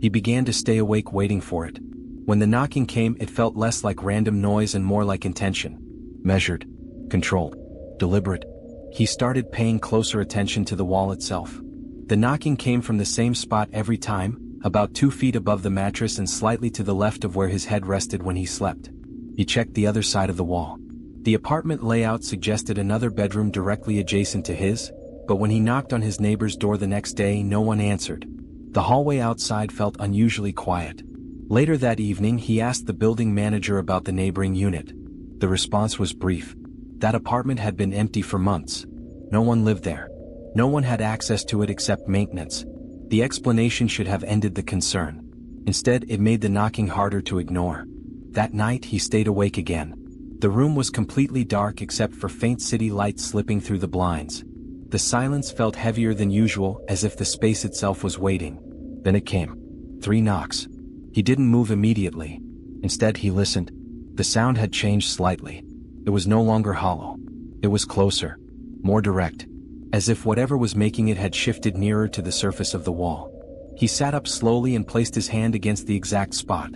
He began to stay awake waiting for it. When the knocking came, it felt less like random noise and more like intention. Measured, controlled, deliberate. He started paying closer attention to the wall itself. The knocking came from the same spot every time, about 2 feet above the mattress and slightly to the left of where his head rested when he slept. He checked the other side of the wall. The apartment layout suggested another bedroom directly adjacent to his, but when he knocked on his neighbor's door the next day, no one answered. The hallway outside felt unusually quiet. Later that evening, he asked the building manager about the neighboring unit. The response was brief. That apartment had been empty for months. No one lived there. No one had access to it except maintenance. The explanation should have ended the concern. Instead, it made the knocking harder to ignore. That night, he stayed awake again. The room was completely dark except for faint city lights slipping through the blinds. The silence felt heavier than usual, as if the space itself was waiting. Then it came. 3 knocks. He didn't move immediately. Instead, he listened. The sound had changed slightly. It was no longer hollow. It was closer, more direct, as if whatever was making it had shifted nearer to the surface of the wall. He sat up slowly and placed his hand against the exact spot.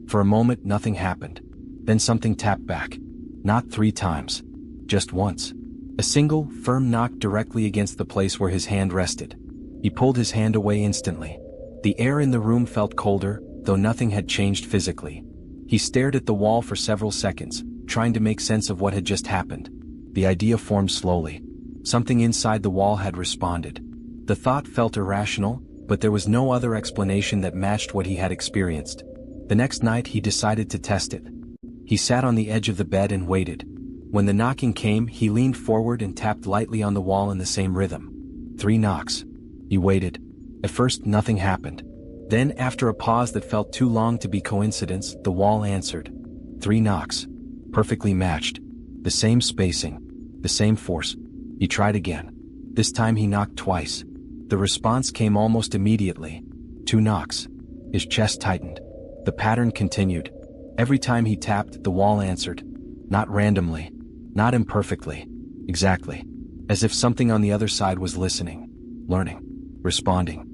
For a moment, nothing happened. Then something tapped back. Not 3 times. Just once. A single, firm knock directly against the place where his hand rested. He pulled his hand away instantly. The air in the room felt colder, though nothing had changed physically. He stared at the wall for several seconds, trying to make sense of what had just happened. The idea formed slowly. Something inside the wall had responded. The thought felt irrational, but there was no other explanation that matched what he had experienced. The next night he decided to test it. He sat on the edge of the bed and waited. When the knocking came, he leaned forward and tapped lightly on the wall in the same rhythm. 3 knocks. He waited. At first, nothing happened. Then, after a pause that felt too long to be coincidence, the wall answered. 3 knocks. Perfectly matched. The same spacing. The same force. He tried again. This time he knocked twice. The response came almost immediately. 2 knocks. His chest tightened. The pattern continued. Every time he tapped, the wall answered. Not randomly. Not imperfectly. Exactly. As if something on the other side was listening. Learning. Responding.